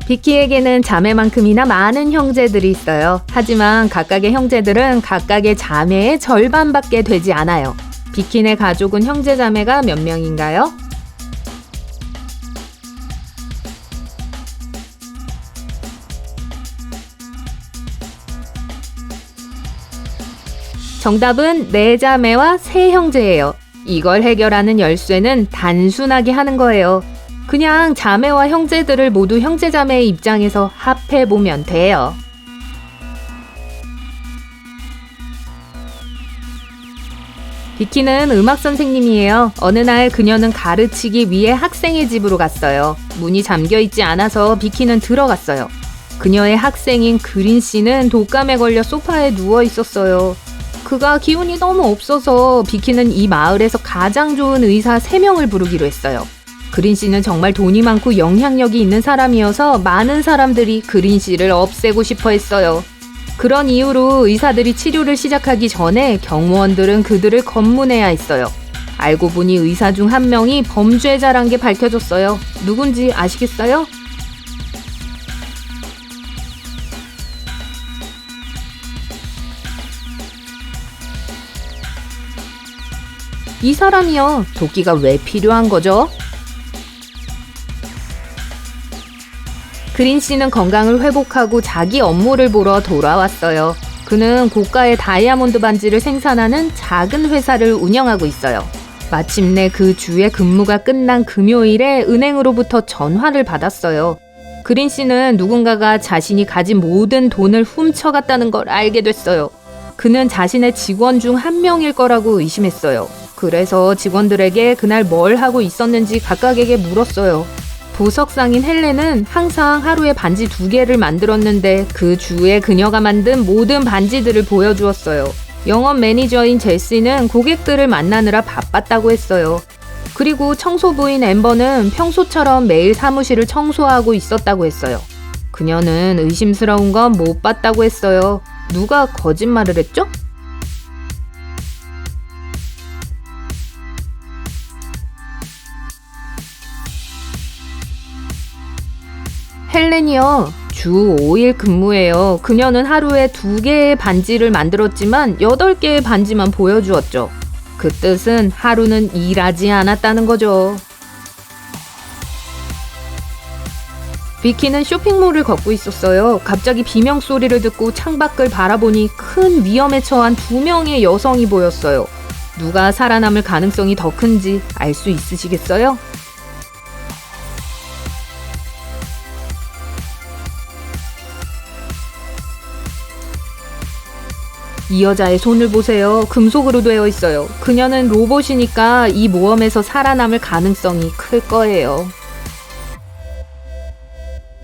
비키에게는 자매만큼이나 많은 형제들이 있어요. 하지만 각각의 형제들은 각각의 자매의 절반밖에 되지 않아요. 비키네 가족은 형제 자매가 몇 명인가요? 정답은 4자매와 3형제예요. 이걸 해결하는 열쇠는 단순하게 하는 거예요. 그냥 자매와 형제들을 모두 형제자매의 입장에서 합해보면 돼요. 비키는 음악 선생님이에요. 어느 날 그녀는 가르치기 위해 학생의 집으로 갔어요. 문이 잠겨있지 않아서 비키는 들어갔어요. 그녀의 학생인 그린 씨는 독감에 걸려 소파에 누워 있었어요. 그가 기운이 너무 없어서 비키는 이 마을에서 가장 좋은 의사 3명을 부르기로 했어요. 그린 씨는 정말 돈이 많고 영향력이 있는 사람이어서 많은 사람들이 그린 씨를 없애고 싶어 했어요. 그런 이유로 의사들이 치료를 시작하기 전에 경호원들은 그들을 검문해야 했어요. 알고 보니 의사 중 한 명이 범죄자란 게 밝혀졌어요. 누군지 아시겠어요? 이 사람이요. 도끼가 왜 필요한 거죠? 그린 씨는 건강을 회복하고 자기 업무를 보러 돌아왔어요. 그는 고가의 다이아몬드 반지를 생산하는 작은 회사를 운영하고 있어요. 마침내 그 주의 근무가 끝난 금요일에 은행으로부터 전화를 받았어요. 그린 씨는 누군가가 자신이 가진 모든 돈을 훔쳐갔다는 걸 알게 됐어요. 그는 자신의 직원 중 한 명일 거라고 의심했어요. 그래서 직원들에게 그날 뭘 하고 있었는지 각각에게 물었어요. 보석상인 헬렌은 항상 하루에 반지 2개를 만들었는데 그 주에 그녀가 만든 모든 반지들을 보여주었어요. 영업 매니저인 제시는 고객들을 만나느라 바빴다고 했어요. 그리고 청소부인 앰버는 평소처럼 매일 사무실을 청소하고 있었다고 했어요. 그녀는 의심스러운 건 못 봤다고 했어요. 누가 거짓말을 했죠? 헬렌이요. 주 5일 근무해요. 그녀는 하루에 2개의 반지를 만들었지만 8개의 반지만 보여주었죠. 그 뜻은 하루는 일하지 않았다는 거죠. 비키는 쇼핑몰을 걷고 있었어요. 갑자기 비명 소리를 듣고 창밖을 바라보니 큰 위험에 처한 2명의 여성이 보였어요. 누가 살아남을 가능성이 더 큰지 알 수 있으시겠어요? 이 여자의 손을 보세요. 금속으로 되어 있어요. 그녀는 로봇이니까 이 모험에서 살아남을 가능성이 클 거예요.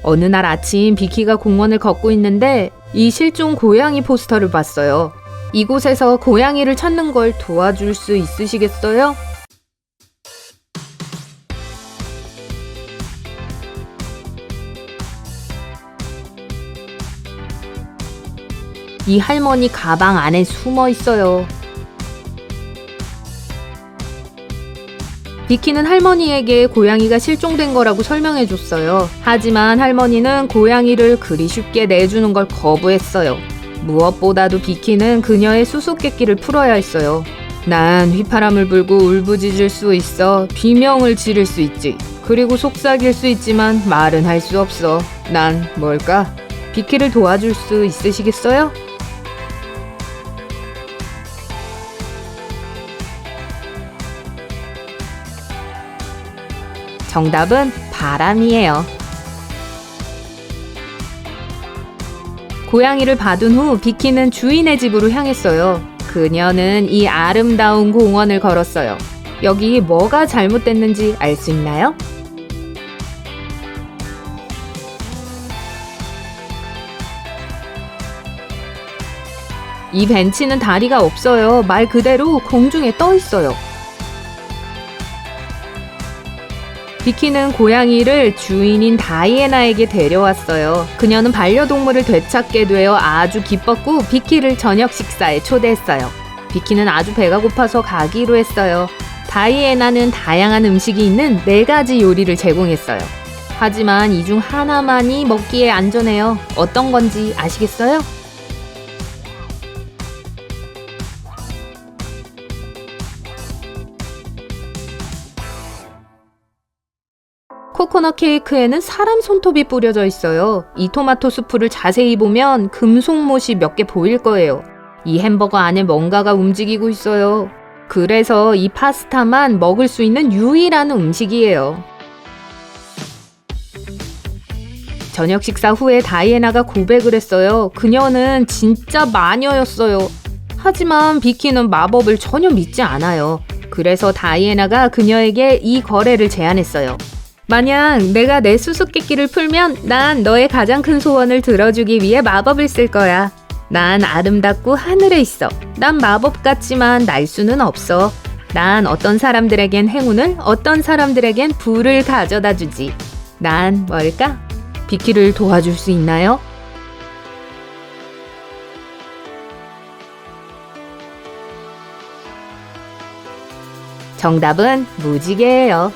어느 날 아침 비키가 공원을 걷고 있는데 이 실종 고양이 포스터를 봤어요. 이곳에서 고양이를 찾는 걸 도와줄 수 있으시겠어요? 이 할머니 가방 안에 숨어 있어요. 비키는 할머니에게 고양이가 실종된 거라고 설명해줬어요. 하지만 할머니는 고양이를 그리 쉽게 내주는 걸 거부했어요. 무엇보다도 비키는 그녀의 수수께끼를 풀어야 했어요. 난 휘파람을 불고 울부짖을 수 있어. 비명을 지를 수 있지. 그리고 속삭일 수 있지만 말은 할 수 없어. 난 뭘까? 비키를 도와줄 수 있으시겠어요? 정답은 바람이에요. 고양이를 받은 후 비키는 주인의 집으로 향했어요. 그녀는 이 아름다운 공원을 걸었어요. 여기 뭐가 잘못됐는지 알 수 있나요? 이 벤치는 다리가 없어요. 말 그대로 공중에 떠 있어요. 비키는 고양이를 주인인 다이애나에게 데려왔어요. 그녀는 반려동물을 되찾게 되어 아주 기뻤고 비키를 저녁 식사에 초대했어요. 비키는 아주 배가 고파서 가기로 했어요. 다이애나는 다양한 음식이 있는 4가지 요리를 제공했어요. 하지만 이 중 하나만이 먹기에 안전해요. 어떤 건지 아시겠어요? 코코넛 케이크에는 사람 손톱이 뿌려져 있어요. 이 토마토 수프를 자세히 보면 금속못이 몇 개 보일 거예요. 이 햄버거 안에 뭔가가 움직이고 있어요. 그래서 이 파스타만 먹을 수 있는 유일한 음식이에요. 저녁 식사 후에 다이애나가 고백을 했어요. 그녀는 진짜 마녀였어요. 하지만 비키는 마법을 전혀 믿지 않아요. 그래서 다이애나가 그녀에게 이 거래를 제안했어요. 만약 내가 내 수수께끼를 풀면 난 너의 가장 큰 소원을 들어주기 위해 마법을 쓸 거야. 난 아름답고 하늘에 있어. 난 마법 같지만 날 수는 없어. 난 어떤 사람들에겐 행운을, 어떤 사람들에겐 불을 가져다 주지. 난 뭘까? 비키를 도와줄 수 있나요? 정답은 무지개예요.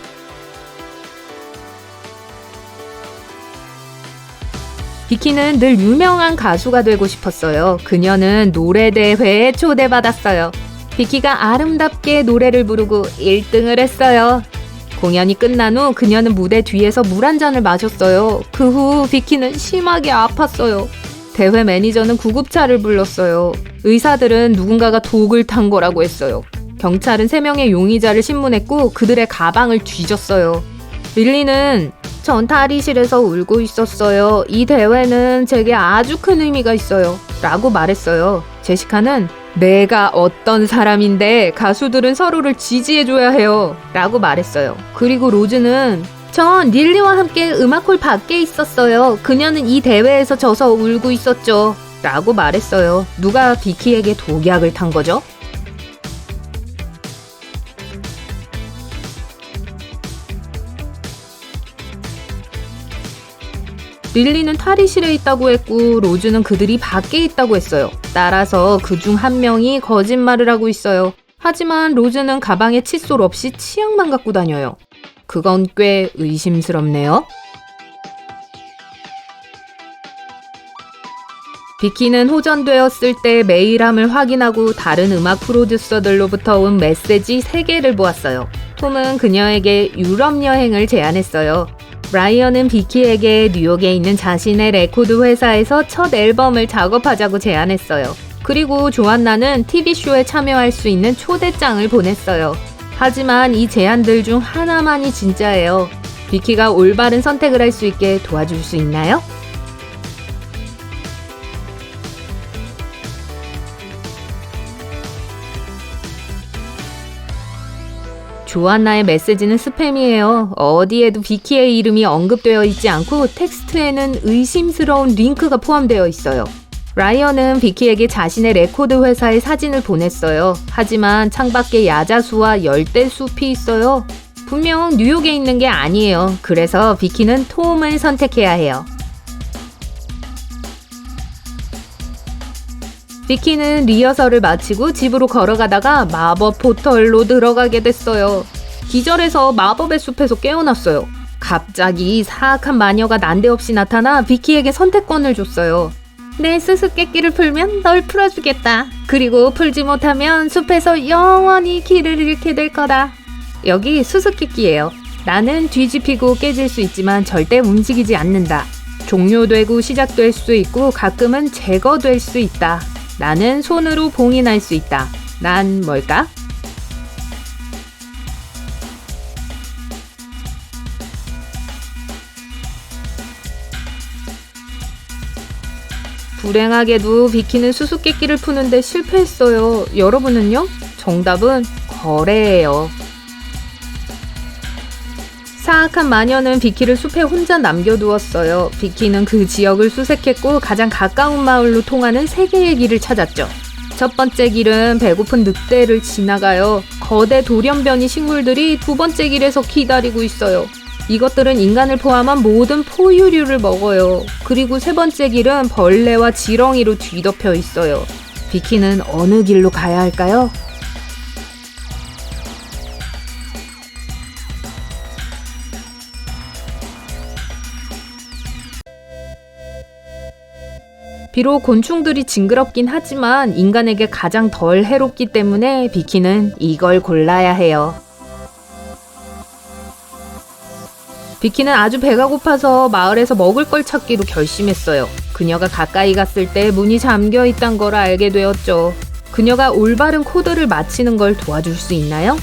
비키는 늘 유명한 가수가 되고 싶었어요. 그녀는 노래대회에 초대받았어요. 비키가 아름답게 노래를 부르고 1등을 했어요. 공연이 끝난 후 그녀는 무대 뒤에서 물 한 잔을 마셨어요. 그 후 비키는 심하게 아팠어요. 대회 매니저는 구급차를 불렀어요. 의사들은 누군가가 독을 탄 거라고 했어요. 경찰은 3명의 용의자를 신문했고 그들의 가방을 뒤졌어요. 릴리는 전 탈의실에서 울고 있었어요. 이 대회는 제게 아주 큰 의미가 있어요. 라고 말했어요. 제시카는 내가 어떤 사람인데 가수들은 서로를 지지해줘야 해요. 라고 말했어요. 그리고 로즈는 전 릴리와 함께 음악홀 밖에 있었어요. 그녀는 이 대회에서 져서 울고 있었죠. 라고 말했어요. 누가 비키에게 독약을 탄 거죠? 릴리는 탈의실에 있다고 했고 로즈는 그들이 밖에 있다고 했어요. 따라서 그중 한 명이 거짓말을 하고 있어요. 하지만 로즈는 가방에 칫솔 없이 치약만 갖고 다녀요. 그건 꽤 의심스럽네요. 비키는 호전되었을 때 메일함을 확인하고 다른 음악 프로듀서들로부터 온 메시지 3개를 보았어요. 톰은 그녀에게 유럽 여행을 제안했어요. 브라이언은 비키에게 뉴욕에 있는 자신의 레코드 회사에서 첫 앨범을 작업하자고 제안했어요. 그리고 조안나는 TV쇼에 참여할 수 있는 초대장을 보냈어요. 하지만 이 제안들 중 하나만이 진짜예요. 비키가 올바른 선택을 할 수 있게 도와줄 수 있나요? 조안나의 메시지는 스팸이에요. 어디에도 비키의 이름이 언급되어 있지 않고 텍스트에는 의심스러운 링크가 포함되어 있어요. 라이언은 비키에게 자신의 레코드 회사의 사진을 보냈어요. 하지만 창밖에 야자수와 열대숲이 있어요. 분명 뉴욕에 있는 게 아니에요. 그래서 비키는 톰을 선택해야 해요. 비키는 리허설을 마치고 집으로 걸어가다가 마법 포털로 들어가게 됐어요. 기절해서 마법의 숲에서 깨어났어요. 갑자기 사악한 마녀가 난데없이 나타나 비키에게 선택권을 줬어요. 내 수수께끼를 풀면 널 풀어주겠다. 그리고 풀지 못하면 숲에서 영원히 길을 잃게 될 거다. 여기 수수께끼예요. 나는 뒤집히고 깨질 수 있지만 절대 움직이지 않는다. 종료되고 시작될 수 있고 가끔은 제거될 수 있다. 나는 손으로 봉인할 수 있다. 난 뭘까? 불행하게도 비키는 수수께끼를 푸는데 실패했어요. 여러분은요? 정답은 거래예요. 사악한 마녀는 비키를 숲에 혼자 남겨두었어요. 비키는 그 지역을 수색했고 가장 가까운 마을로 통하는 3개의 길을 찾았죠. 첫 번째 길은 배고픈 늑대를 지나가요. 거대 돌연변이 식물들이 두 번째 길에서 기다리고 있어요. 이것들은 인간을 포함한 모든 포유류를 먹어요. 그리고 세 번째 길은 벌레와 지렁이로 뒤덮여 있어요. 비키는 어느 길로 가야 할까요? 비록 곤충들이 징그럽긴 하지만 인간에게 가장 덜 해롭기 때문에 비키는 이걸 골라야 해요. 비키는 아주 배가 고파서 마을에서 먹을 걸 찾기로 결심했어요. 그녀가 가까이 갔을 때 문이 잠겨 있단 걸 알게 되었죠. 그녀가 올바른 코드를 맞히는 걸 도와줄 수 있나요?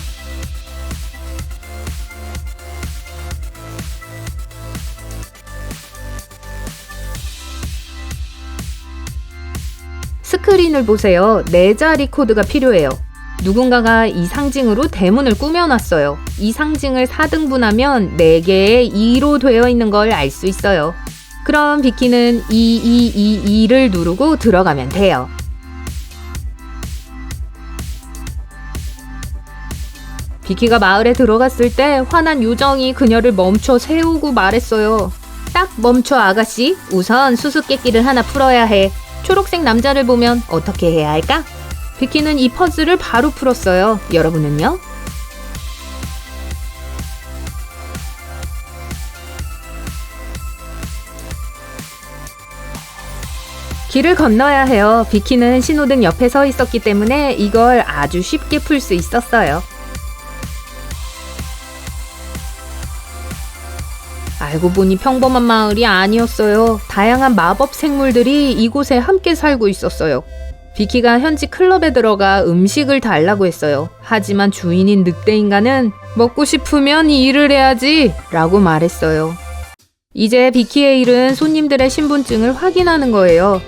스크린을 보세요. 4자리 코드가 필요해요. 누군가가 이 상징으로 대문을 꾸며놨어요. 이 상징을 4등분하면 4개의 2로 되어 있는 걸 알 수 있어요. 그럼 비키는 2222를 누르고 들어가면 돼요. 비키가 마을에 들어갔을 때 화난 요정이 그녀를 멈춰 세우고 말했어요. 딱 멈춰 아가씨. 우선 수수께끼를 하나 풀어야 해. 초록색 남자를 보면 어떻게 해야 할까? 비키는 이 퍼즐을 바로 풀었어요. 여러분은요? 길을 건너야 해요. 비키는 신호등 옆에 서 있었기 때문에 이걸 아주 쉽게 풀 수 있었어요. 알고 보니 평범한 마을이 아니었어요. 다양한 마법 생물들이 이곳에 함께 살고 있었어요. 비키가 현지 클럽에 들어가 음식을 달라고 했어요. 하지만 주인인 늑대 인간은 먹고 싶으면 일을 해야지 라고 말했어요. 이제 비키의 일은 손님들의 신분증을 확인하는 거예요.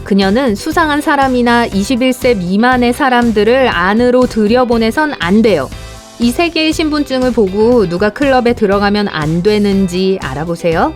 그녀는 수상한 사람이나 21세 미만의 사람들을 안으로 들여보내선 안 돼요. 이 3개의 신분증을 보고 누가 클럽에 들어가면 안 되는지 알아보세요.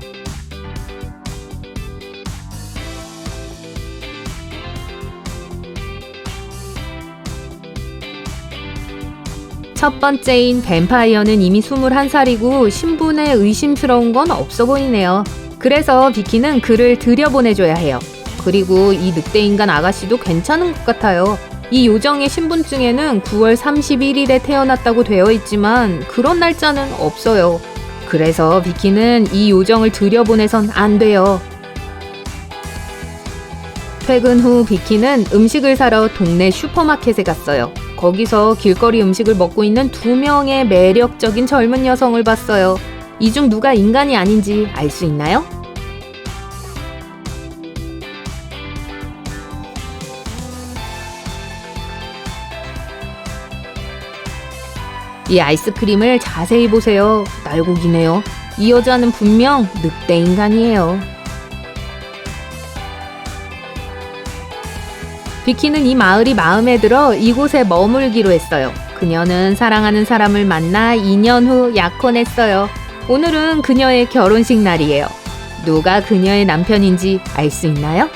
첫 번째인 뱀파이어는 이미 21살이고 신분에 의심스러운 건 없어 보이네요. 그래서 비키는 그를 들여보내줘야 해요. 그리고 이 늑대인간 아가씨도 괜찮은 것 같아요. 이 요정의 신분증에는 9월 31일에 태어났다고 되어 있지만 그런 날짜는 없어요. 그래서 비키는 이 요정을 들여보내선 안 돼요. 퇴근 후 비키는 음식을 사러 동네 슈퍼마켓에 갔어요. 거기서 길거리 음식을 먹고 있는 2명의 매력적인 젊은 여성을 봤어요. 이 중 누가 인간이 아닌지 알 수 있나요? 이 아이스크림을 자세히 보세요. 날고기네요. 이 여자는 분명 늑대 인간이에요. 비키는 이 마을이 마음에 들어 이곳에 머물기로 했어요. 그녀는 사랑하는 사람을 만나 2년 후 약혼했어요. 오늘은 그녀의 결혼식 날이에요. 누가 그녀의 남편인지 알 수 있나요?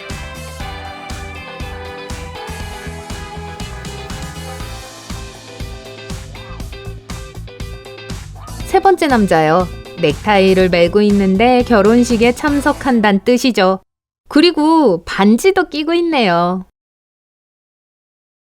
세 번째 남자요. 넥타이를 메고 있는데 결혼식에 참석한다는 뜻이죠. 그리고 반지도 끼고 있네요.